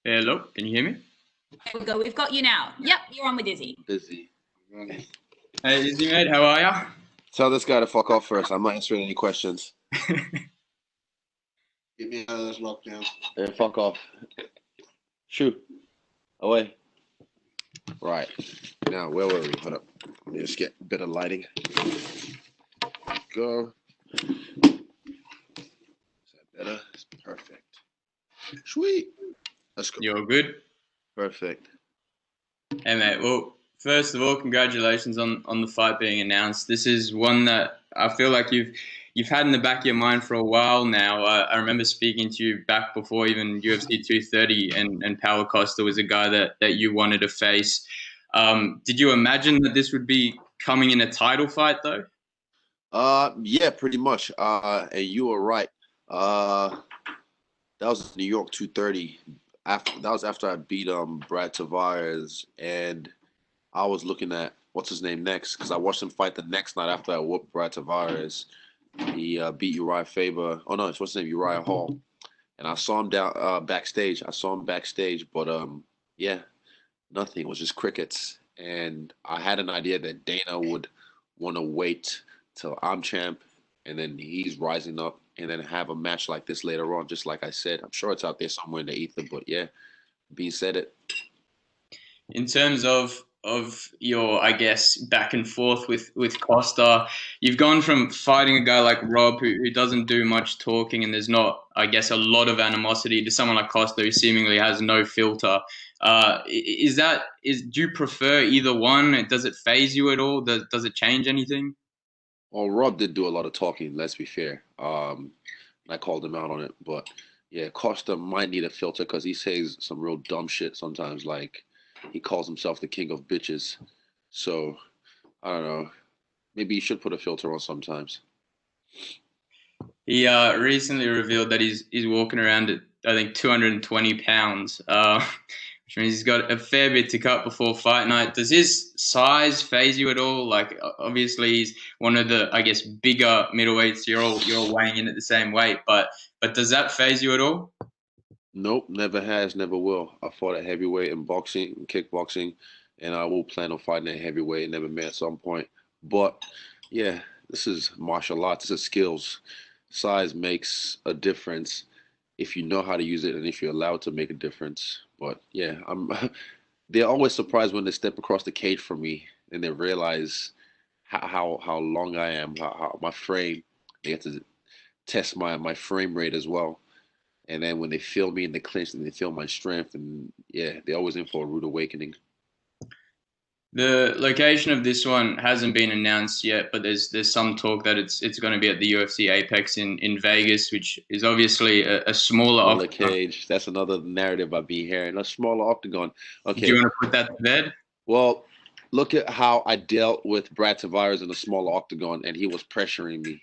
Hello, can you hear me? There we go. We've got you now. Yep, you're on with Izzy. Busy. Hey, Izzy, mate, how are ya? Tell this guy to fuck off first. I'm not answering any questions. Get me out of this lockdown. Yeah, fuck off. Shoo. Away. Right. Now, where were we? Hold up. Let me just get a bit of lighting. Go. Is that better? It's perfect. Sweet. Let's go. You're good? Perfect. Hey, mate, well, first of all, congratulations on the fight being announced. This is one that I feel like you've had in the back of your mind for a while now. I remember speaking to you back before even UFC 230, and Paulo Costa was a guy that you wanted to face. Did you imagine that this would be coming in a title fight, though? Yeah, pretty much. And you were right. That was New York 230. That was after I beat Brad Tavares, and I was looking at what's his name next, because I watched him fight the next night after I whooped Brad Tavares. He beat Uriah Faber. Oh no, it's what's his name, Uriah Hall. And I saw him down backstage. But yeah, nothing. It was just crickets. And I had an idea that Dana would want to wait till I'm champ, and then he's rising up, and then have a match like this later on. Just like I said, I'm sure it's out there somewhere in the ether. But yeah, being said it. In terms of your, I guess, back and forth with Costa, you've gone from fighting a guy like Rob who doesn't do much talking, and there's not, I guess, a lot of animosity, to someone like Costa who seemingly has no filter. Do you prefer either one? Does it faze you at all? Does it change anything? Well, Rob did do a lot of talking, let's be fair. I called him out on it. But yeah, Costa might need a filter because he says some real dumb shit sometimes. Like, he calls himself the king of bitches. So, I don't know. Maybe you should put a filter on sometimes. He recently revealed that he's walking around at, I think, 220 pounds, which means he's got a fair bit to cut before fight night. Does his size faze you at all? Like, obviously he's one of the, I guess, bigger middleweights. You're all weighing in at the same weight, but does that faze you at all? Nope, never has, never will. I fought at heavyweight in boxing, in kickboxing, and I will plan on fighting at heavyweight in MMA at some point. But yeah, this is martial arts. This is skills. Size makes a difference if you know how to use it and if you're allowed to make a difference. But yeah, I'm. They're always surprised when they step across the cage from me and they realize how long I am, how my frame. They have to test my frame rate as well. And then when they feel me in the clinch and they feel my strength, and yeah, they're always in for a rude awakening. The location of this one hasn't been announced yet, but there's some talk that it's going to be at the UFC Apex in Vegas, which is obviously a smaller cage. That's another narrative I've been hearing. A smaller octagon. Okay. Do you want to put that to bed? Well, look at how I dealt with Brad Tavares in a smaller octagon, and he was pressuring me.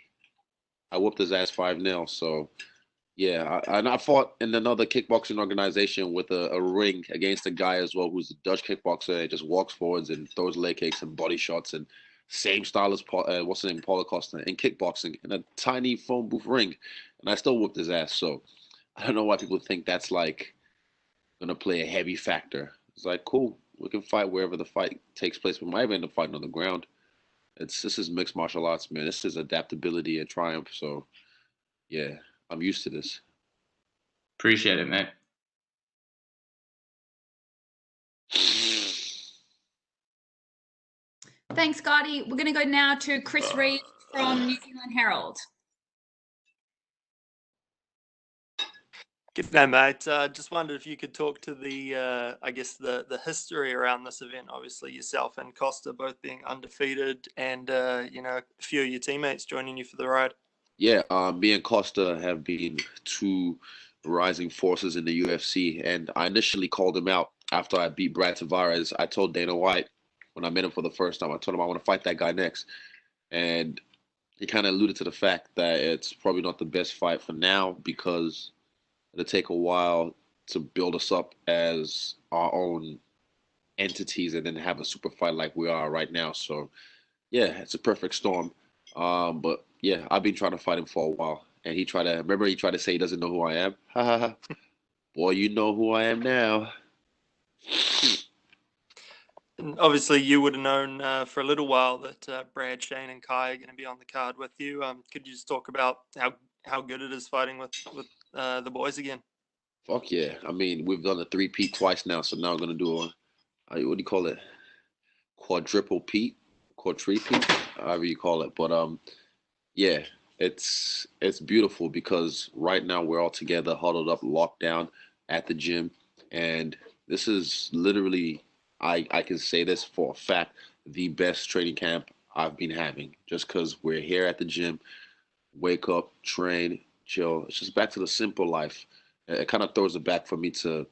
I whooped his ass 5-0. So yeah, I fought in another kickboxing organization with a ring against a guy as well who's a Dutch kickboxer and just walks forwards and throws leg kicks and body shots and same style as what's his name, Paulo Costa, in kickboxing in a tiny phone booth ring, and I still whooped his ass. So I don't know why people think that's like gonna play a heavy factor. It's like, cool, we can fight wherever the fight takes place. We might even end up fighting on the ground. This is mixed martial arts, man. This is adaptability and triumph. So yeah, I'm used to this. Appreciate it, mate. Thanks, Scotty. We're going to go now to Chris Reed from New Zealand Herald. G'day, mate. Just wondered if you could talk to the, I guess, the history around this event. Obviously, yourself and Costa both being undefeated, and a few of your teammates joining you for the ride. Yeah, me and Costa have been two rising forces in the UFC, and I initially called him out after I beat Brad Tavares. I told Dana White when I met him for the first time, I told him I want to fight that guy next, and he kind of alluded to the fact that it's probably not the best fight for now because it'll take a while to build us up as our own entities and then have a super fight like we are right now. So yeah, it's a perfect storm. But yeah, I've been trying to fight him for a while, and he tried to say he doesn't know who I am. Ha ha ha. Boy, you know who I am now. And obviously, you would have known for a little while that Brad, Shane, and Kai are going to be on the card with you. Could you just talk about how good it is fighting with the boys again? Fuck yeah. I mean, we've done a three-peat twice now, so now we're gonna do what do you call it? Quadruple peat, quadruple, however you call it. But yeah, it's beautiful because right now we're all together, huddled up, locked down at the gym, and this is literally, I can say this for a fact, the best training camp I've been having. Just because we're here at the gym, wake up, train, chill. It's just back to the simple life. It kind of throws it back for me to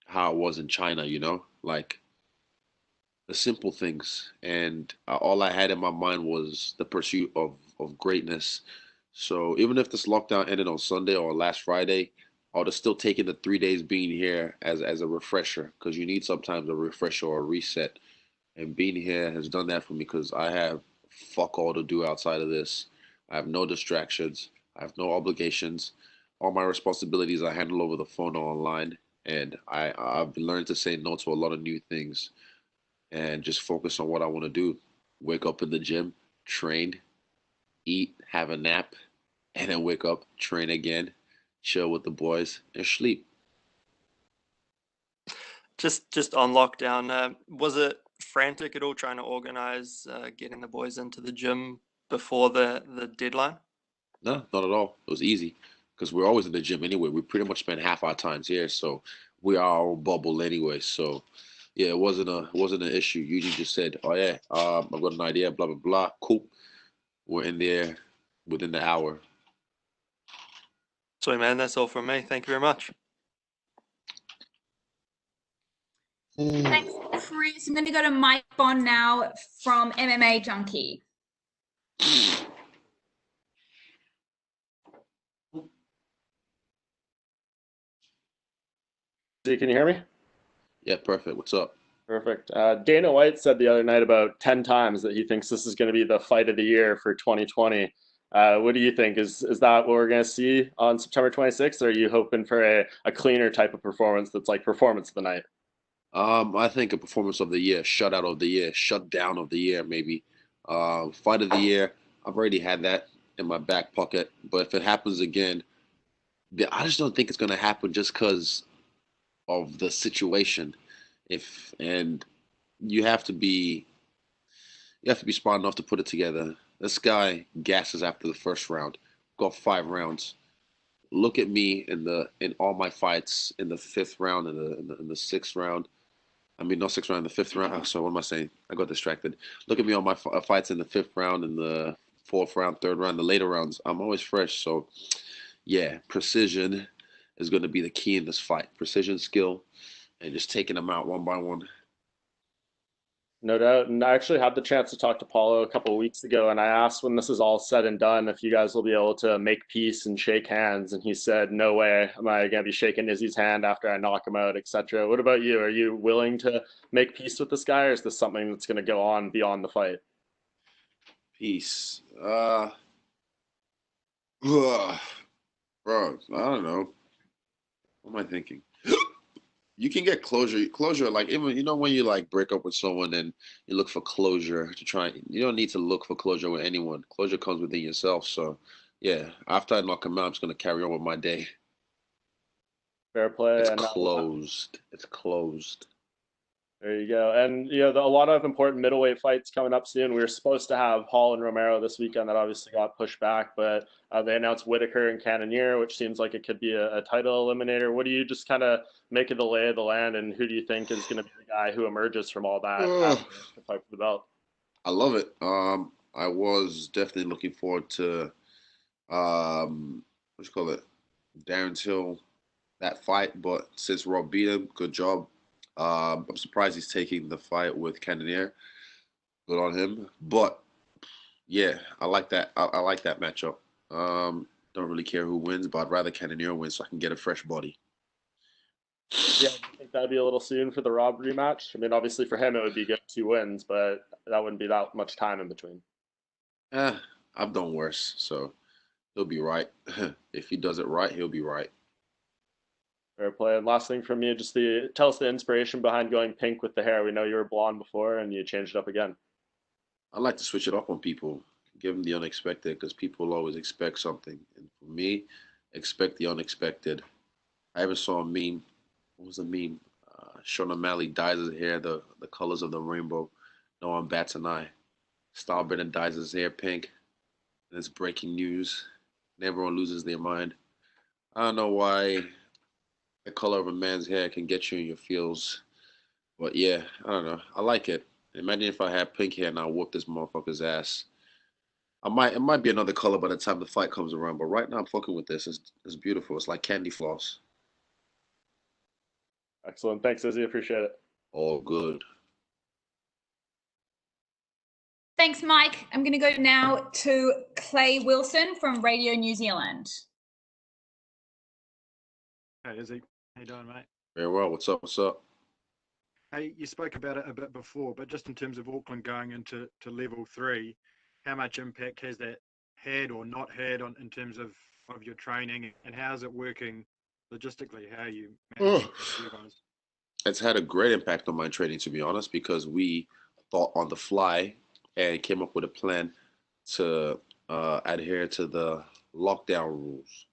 how I was in China, like the simple things. And all I had in my mind was the pursuit of greatness. So even if this lockdown ended on Sunday or last Friday, I would have still taken the 3 days being here as a refresher because you need sometimes a refresher or a reset. And being here has done that for me because I have fuck all to do outside of this. I have no distractions. I have no obligations. All my responsibilities I handle over the phone or online. And I've learned to say no to a lot of new things and just focus on what I want to do. Wake up in the gym, train, eat, have a nap, and then wake up, train again, chill with the boys, and sleep. Just on lockdown, was it frantic at all trying to organize getting the boys into the gym before the deadline? No, not at all. It was easy because we're always in the gym anyway. We pretty much spend half our times here, so we are our own bubble anyway. So yeah, it wasn't an issue. You just said, "Oh yeah, I've got an idea." Blah blah blah. Cool. We're in there within the hour. Sorry, man, that's all from me. Thank you very much. Thanks, Chris. I'm going to go to Mike Bond now from MMA Junkie. Can you hear me? Yeah, perfect. What's up? Perfect. Dana White said the other night about 10 times that he thinks this is going to be the fight of the year for 2020. What do you think? Is that what we're going to see on September 26th? Or are you hoping for a cleaner type of performance that's like performance of the night? I think a performance of the year, shutout of the year, shutdown of the year, maybe. Fight of the year. I've already had that in my back pocket, but if it happens again, I just don't think it's gonna happen just because of the situation. If and you have to be smart enough to put it together. This guy gasses after the first round. Got 5 rounds. Look at me in all my fights in the fifth round and in the sixth round. I mean, not sixth round, the fifth round. Oh, so what am I saying? I got distracted. Look at me on my fights in the fifth round, in the fourth round, third round, the later rounds. I'm always fresh. So, yeah, precision is going to be the key in this fight. Precision, skill, and just taking them out one by one. No doubt. And I actually had the chance to talk to Paulo a couple of weeks ago, and I asked when this is all said and done if you guys will be able to make peace and shake hands. And he said, "No way am I going to be shaking Izzy's hand after I knock him out, etc." What about you? Are you willing to make peace with this guy, or is this something that's going to go on beyond the fight? Peace. Bro, I don't know. What am I thinking? You can get closure like even when you like break up with someone and you look for closure to try. You don't need to look for closure with anyone. Closure comes within yourself. So yeah, after I knock him out, I'm just gonna carry on with my day. Fair play. It's And closed. It's closed. there you go. And a lot of important middleweight fights coming up soon. We were supposed to have Hall and Romero this weekend. That obviously got pushed back, but they announced Whittaker and Cannonier, which seems like it could be a title eliminator. What do you just kind of make of the lay of the land, and who do you think is going to be the guy who emerges from all that Ugh. after the fight for the belt? I love it. I was definitely looking forward to what you call it, Darren Till, that fight, but since Rob beat him, good job. I'm surprised he's taking the fight with Cannonier. Good on him. But yeah, I like that. I like that matchup. Don't really care who wins, but I'd rather Cannonier win so I can get a fresh body. Yeah, I think that'd be a little soon for the Rob rematch. I mean, obviously for him it would be good 2 wins, but that wouldn't be that much time in between. I've done worse, so he'll be right. If he does it right, he'll be right. Fair play. And last thing from you, just tell us the inspiration behind going pink with the hair. We know you were blonde before and you changed it up again. I like to switch it up on people, give them the unexpected, because people always expect something. And for me, expect the unexpected. I ever saw a meme. What was the meme? Sean O'Malley dyes his hair the colors of the rainbow. No one bats an eye. Stylebender dyes his hair pink. And it's breaking news. And everyone loses their mind. I don't know why the color of a man's hair can get you in your feels. But yeah, I don't know. I like it. Imagine if I had pink hair and I whoop this motherfucker's ass. It might be another color by the time the fight comes around, but right now I'm fucking with this. It's beautiful. It's like candy floss. Excellent. Thanks, Izzy. Appreciate it. All good. Thanks, Mike. I'm going to go now to Clay Wilson from Radio New Zealand. Hey, Izzy. How you doing, mate? Very well. What's up? What's up? Hey, you spoke about it a bit before, but just in terms of Auckland going into level 3, how much impact has that had or not had in terms of your training, and how's it working logistically? How are you managing you guys? It's had a great impact on my training, to be honest, because we thought on the fly and came up with a plan to adhere to the lockdown rules.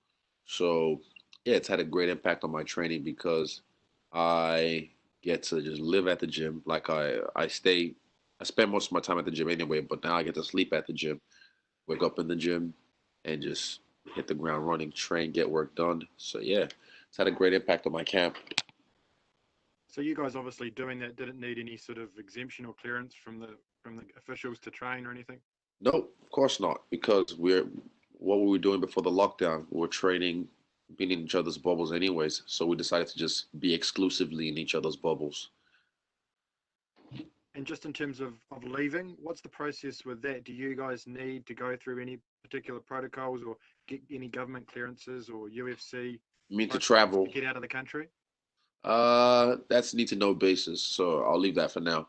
So yeah, it's had a great impact on my training because I get to just live at the gym. Like I spend most of my time at the gym anyway, but now I get to sleep at the gym, wake up in the gym, and just hit the ground running, train, get work done. So yeah, it's had a great impact on my camp. So you guys obviously doing that didn't need any sort of exemption or clearance from the officials to train or anything? No, of course not, because what were we doing before the lockdown? We were training, being in each other's bubbles anyways. So we decided to just be exclusively in each other's bubbles. And just in terms of leaving, what's the process with that? Do you guys need to go through any particular protocols or get any government clearances or UFC You mean to protocols travel? to get out of the country? That's need to know basis. So I'll leave that for now.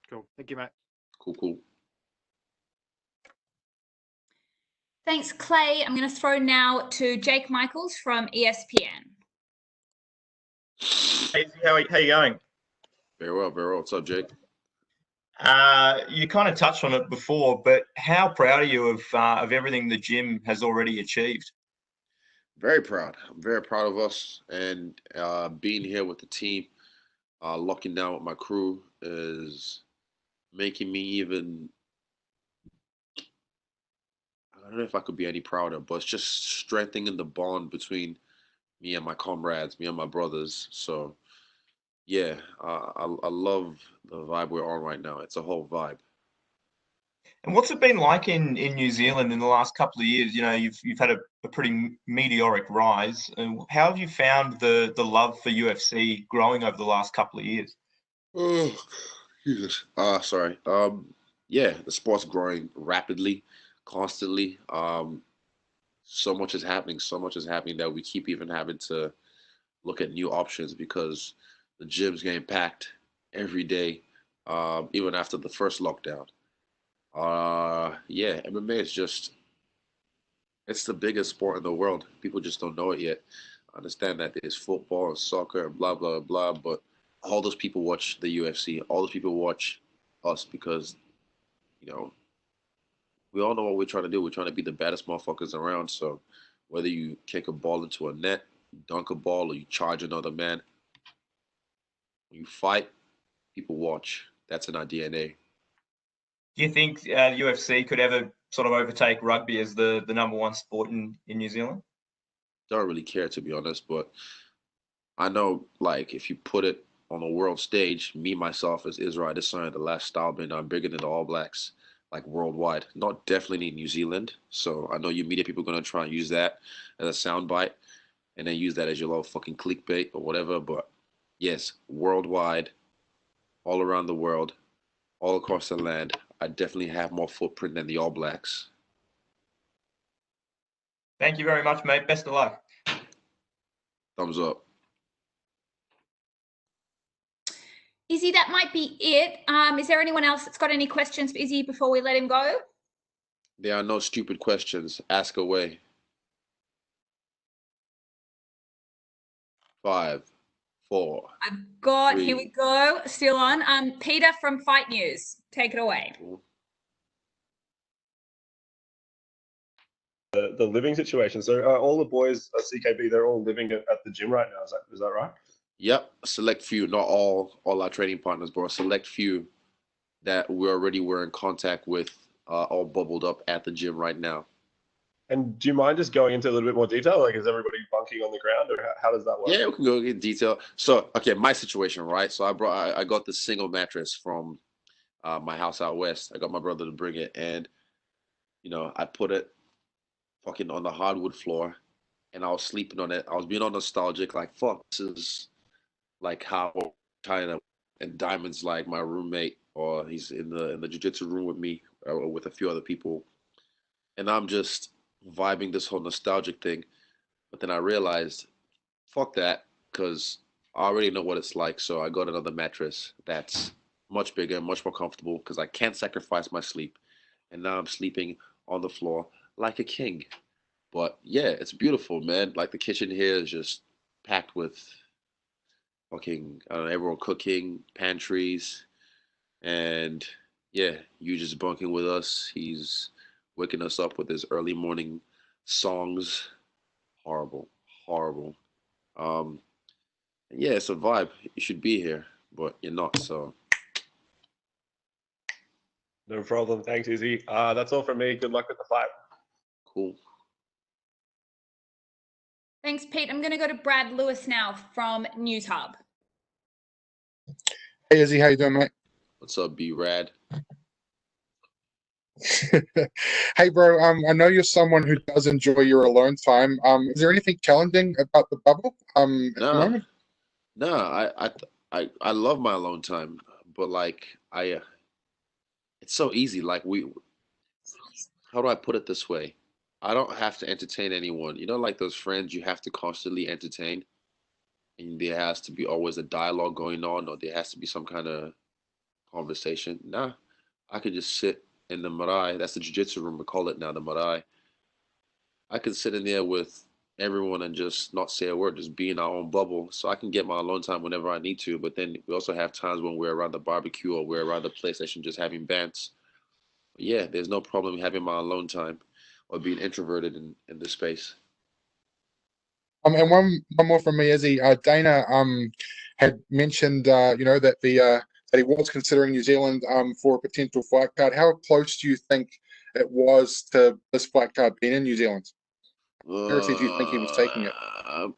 Cool. Thank you, mate. Cool, cool. Thanks, Clay. I'm going to throw now to Jake Michaels from ESPN. Hey, how you going? Very well, very well. What's up, Jake? You kind of touched on it before, but how proud are you of everything the gym has already achieved? Very proud. I'm very proud of us, and being here with the team, locking down with my crew is making me even. I don't know if I could be any prouder, but it's just strengthening the bond between me and my comrades, me and my brothers. So yeah, I love the vibe we're on right now. It's a whole vibe. And what's it been like in New Zealand in the last couple of years? You know, you've had a pretty meteoric rise. And how have you found the love for UFC growing over the last couple of years? Oh, Jesus. Sorry. Yeah, the sport's growing rapidly, constantly. So much is happening. So much is happening that we keep even having to look at new options because the gym's getting packed every day, even after the first lockdown. Yeah, MMA is it's the biggest sport in the world. People just don't know it yet. I understand that there's football and soccer and blah, blah, blah, but all those people watch the UFC. All those people watch us because, you know, we all know what we're trying to do. We're trying to be the baddest motherfuckers around. So whether you kick a ball into a net, you dunk a ball, or you charge another man, when you fight, people watch. That's in our DNA. Do you think UFC could ever sort of overtake rugby as the number one sport in New Zealand? Don't really care, to be honest, but I know, like, if you put it on a world stage, me, myself, as Israel Adesanya, the last stylebender, I'm bigger than the All Blacks, like, worldwide. Not definitely in New Zealand. So I know you media people are going to try and use that as a soundbite and then use that as your little fucking clickbait or whatever. But yes, worldwide, all around the world, all across the land, I definitely have more footprint than the All Blacks. Thank you very much, mate. Best of luck. Thumbs up. Izzy, that might be it. Is there anyone else that's got any questions for Izzy before we let him go? There are no stupid questions. Ask away. 5, 4. I've got, here we 3. go, still on. Peter from Fight News, take it away. The living situation. So all the boys at CKB, they're all living at the gym right now. Is that right? Yep, a select few, not all our training partners, but a select few that we already were in contact with, all bubbled up at the gym right now. And do you mind just going into a little bit more detail? Like, is everybody bunking on the ground, or how does that work? Yeah, we can go in detail. So, okay, my situation, right? So I got the single mattress from my house out west. I got my brother to bring it, and I put it fucking on the hardwood floor, and I was sleeping on it. I was being all nostalgic, like, fuck, this is like how China and Diamond's like my roommate, or he's in the jiu-jitsu room with me, or with a few other people, and I'm just vibing this whole nostalgic thing. But then I realized, fuck that, because I already know what it's like. So I got another mattress that's much bigger, much more comfortable, because I can't sacrifice my sleep. And now I'm sleeping on the floor like a king. But yeah, it's beautiful, man. Like the kitchen here is just packed with fucking everyone cooking, pantries, and yeah, you just bunking with us. He's waking us up with his early morning songs. Horrible, horrible. Um, yeah, it's a vibe. You should be here, but you're not. So No problem. Thanks, Izzy. That's all from me. Good luck with the fight. cool. Thanks, Pete. I'm going to go to Brad Lewis now from News Hub. Hey, Izzy, how you doing, mate? What's up, B Rad? Hey, bro. I know you're someone who does enjoy your alone time. Is there anything challenging about the bubble? At the moment? No. I love my alone time, but like it's so easy. Like how do I put it this way? I don't have to entertain anyone. Like those friends you have to constantly entertain, and there has to be always a dialogue going on, or there has to be some kind of conversation. Nah, I could just sit in the marae. That's the jiu-jitsu room. We call it now the marae. I could sit in there with everyone and just not say a word, just be in our own bubble. So I can get my alone time whenever I need to. But then we also have times when we're around the barbecue or we're around the PlayStation just having bants. Yeah, there's no problem having my alone time or being introverted in this space. And one more from me, Izzy. Dana had mentioned that that he was considering New Zealand for a potential fight card. How close do you think it was to this fight card being in New Zealand? How seriously do you think he was taking it?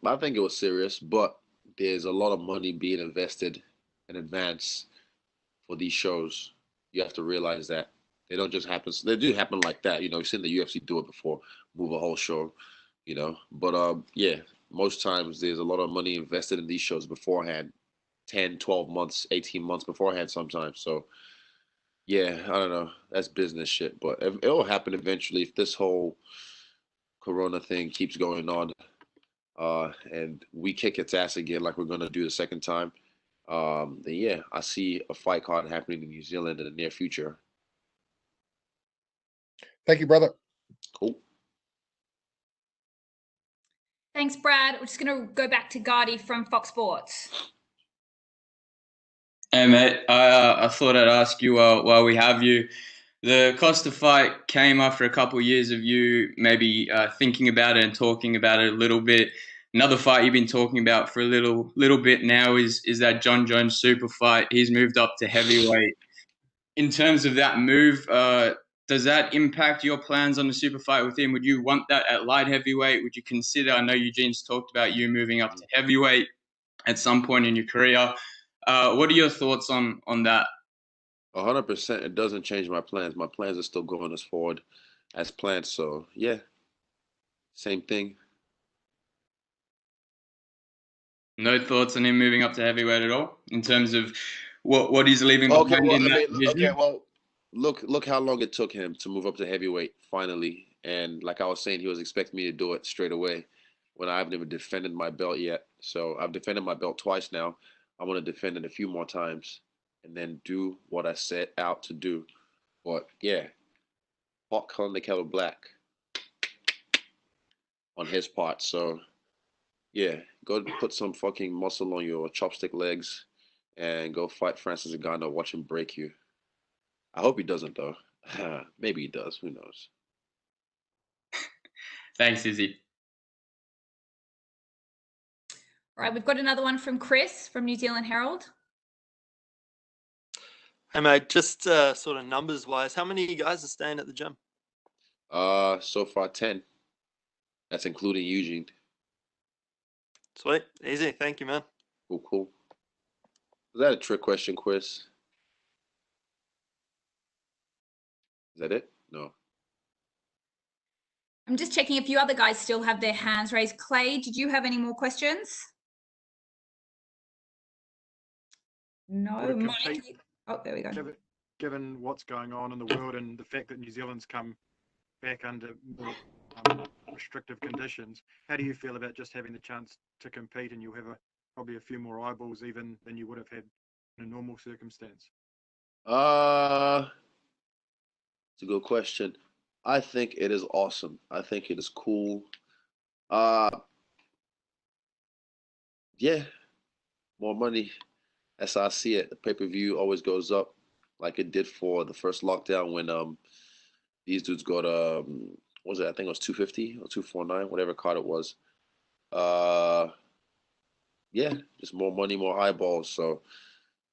I think it was serious, but there's a lot of money being invested in advance for these shows. You have to realize that they don't just happen. They do happen like that. You've seen the UFC do it before, move a whole show. But yeah, most times there's a lot of money invested in these shows beforehand, 10, 12 months, 18 months beforehand sometimes. So yeah, I don't know. That's business shit, but it'll happen eventually if this whole Corona thing keeps going on, and we kick its ass again like we're gonna do the second time. Then yeah, I see a fight card happening in New Zealand in the near future. Thank you, brother. Cool. Thanks, Brad. We're just going to go back to Gardy from Fox Sports. Hey, mate. I thought I'd ask you while we have you. The Costa fight came after a couple of years of you maybe thinking about it and talking about it a little bit. Another fight you've been talking about for a little bit now is that Jon Jones super fight. He's moved up to heavyweight. In terms of that move, does that impact your plans on the super fight with him? Would you want that at light heavyweight? Would you consider? I know Eugene's talked about you moving up to heavyweight at some point in your career. What are your thoughts on that? 100%. It doesn't change my plans. My plans are still going as forward as planned. So yeah, same thing. No thoughts on him moving up to heavyweight at all in terms of what he's leaving Okay, behind well, in that division? look how long it took him to move up to heavyweight finally. And like I was saying, he was expecting me to do it straight away when I haven't even defended my belt yet. So I've defended my belt twice now. I want to defend it a few more times and then do what I set out to do. But yeah, pot calling the kettle black on his part. So Yeah, go put some fucking muscle on your chopstick legs and go fight Francis Ngannou. Watch him break you. I hope he doesn't though. Maybe he does. Who knows? Thanks, Izzy. All right, we've got another one from Chris from New Zealand Herald. Hey mate, just sort of numbers wise, how many of you guys are staying at the gym? So far 10. That's including Eugene. Sweet, easy. Thank you, man. Cool, cool. Was that a trick question, Chris? Is that it? No. I'm just checking if you other guys still have their hands raised. Clay, did you have any more questions? No, Would it Mike. compete- Oh, there we go. Given what's going on in the world and the fact that New Zealand's come back under more restrictive conditions, how do you feel about just having the chance to compete and you'll have probably a few more eyeballs even than you would have had in a normal circumstance? It's a good question. I think it is awesome. I think it is cool. Yeah, more money. As I see it, the pay-per-view always goes up, like it did for the first lockdown when these dudes got what was it? I think it was 250 or 249, whatever card it was. Uh, yeah, just more money, more eyeballs. So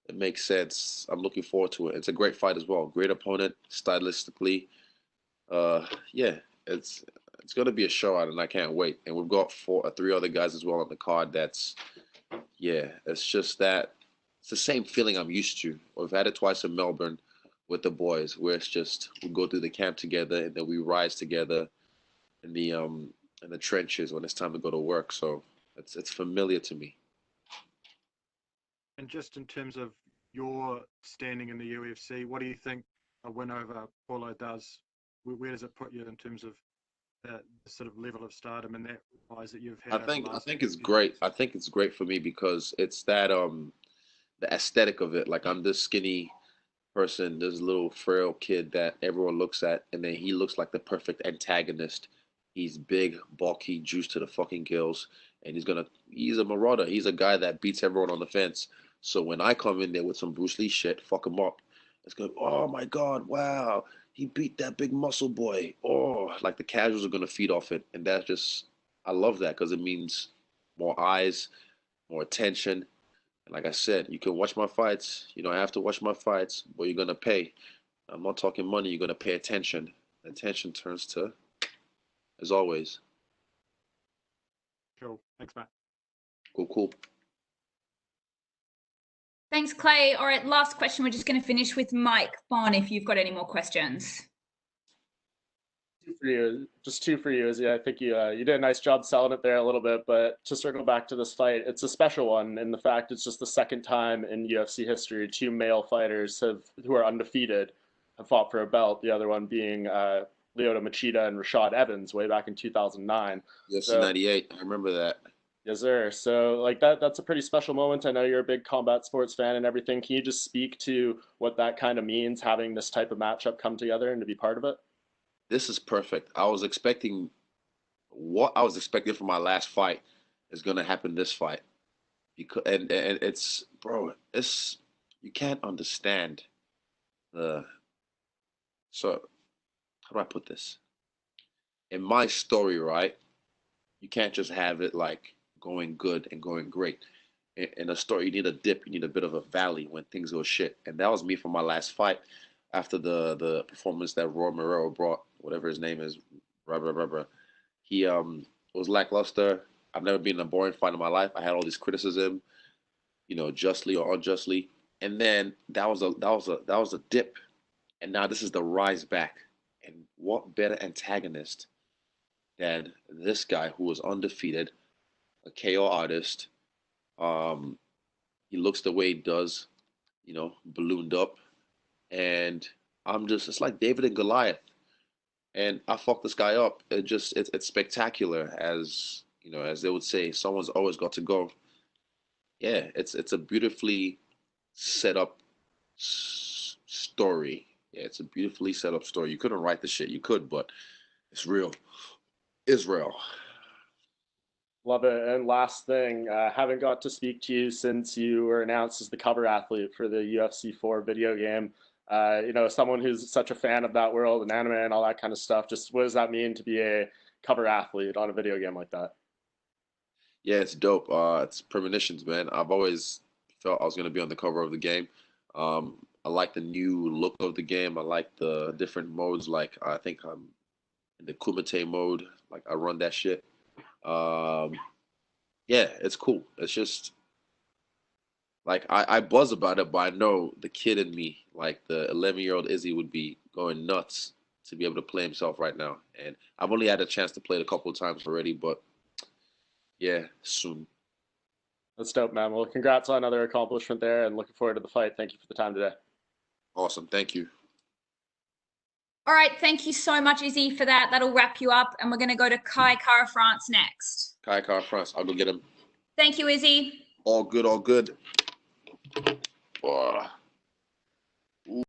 it makes sense. I'm looking forward to it. It's a great fight as well. Great opponent, stylistically. Yeah, it's gonna be a showout, and I can't wait. And we've got three other guys as well on the card. Yeah, it's just that it's the same feeling I'm used to. We've had it twice in Melbourne with the boys, where it's just we go through the camp together and then we rise together in the trenches when it's time to go to work. So it's familiar to me. And just in terms of your standing in the UFC, what do you think a win over Paulo does? Where does it put you in terms of the sort of level of stardom and that rise that you've had? I think it's great. I think it's great for me because it's that the aesthetic of it. Like I'm this skinny person, this little frail kid that everyone looks at, and then he looks like the perfect antagonist. He's big, bulky, juiced to the fucking gills, and he's a marauder. He's a guy that beats everyone on the fence. So when I come in there with some Bruce Lee shit, fuck him up. It's going, oh my God, wow, he beat that big muscle boy. Oh, like the casuals are gonna feed off it, and that's just, I love that because it means more eyes, more attention. And like I said, you can watch my fights. You don't have to watch my fights, but you're gonna pay. I'm not talking money. You're gonna pay attention. Attention turns to, as always. Cool. Thanks, Matt. Cool, cool. Thanks, Clay. All right, last question. We're just going to finish with Mike Bond if you've got any more questions. Just two for you, Izzy. I think you did a nice job selling it there a little bit, but to circle back to this fight, it's a special one in the fact it's just the second time in UFC history two male fighters who are undefeated have fought for a belt. The other one being Lyoto Machida and Rashad Evans way back in 2009. UFC 98. I remember that. Yes, sir. So like that's a pretty special moment. I know you're a big combat sports fan and everything. Can you just speak to what that kind of means, having this type of matchup come together and to be part of it? This is perfect. What I was expecting from my last fight is gonna happen this fight. And it's, bro, it's, you can't understand the, so how do I put this? In my story, right? You can't just have it like going good and going great. In a story, you need a dip, you need a bit of a valley when things go shit. And that was me for my last fight after the performance that Roy Morero brought, whatever his name is, blah, blah, blah, blah. He was lackluster. I've never been in a boring fight in my life. I had all this criticism, justly or unjustly. And then that was a dip. And now this is the rise back. And what better antagonist than this guy who was undefeated, a KO artist. He looks the way he does, ballooned up. And it's like David and Goliath. And I fucked this guy up. It's spectacular, as they would say. Someone's always got to go. Yeah, it's a beautifully set up story. Yeah, it's a beautifully set up story. You couldn't write the shit. You could, but it's real. Israel. Love it. And last thing, haven't got to speak to you since you were announced as the cover athlete for the UFC 4 video game. You know, someone who's such a fan of that world and anime and all that kind of stuff, just what does that mean to be a cover athlete on a video game like that? Yeah, it's dope. It's premonitions, man. I've always felt I was gonna be on the cover of the game. I like the new look of the game. I like the different modes. Like I think I'm in the Kumite mode. Like I run that shit. Yeah, it's cool. It's just like I buzz about it, but I know the kid in me, like the 11-year-old Izzy, would be going nuts to be able to play himself right now. And I've only had a chance to play it a couple of times already, but yeah, soon. That's dope, man. Well, congrats on another accomplishment there and looking forward to the fight. Thank you for the time today. Awesome. Thank you. All right, thank you so much, Izzy, for that. That'll wrap you up, and we're going to go to Kai Kara France next. Kai Car France. I'll go get him. Thank you, Izzy. All good, all good.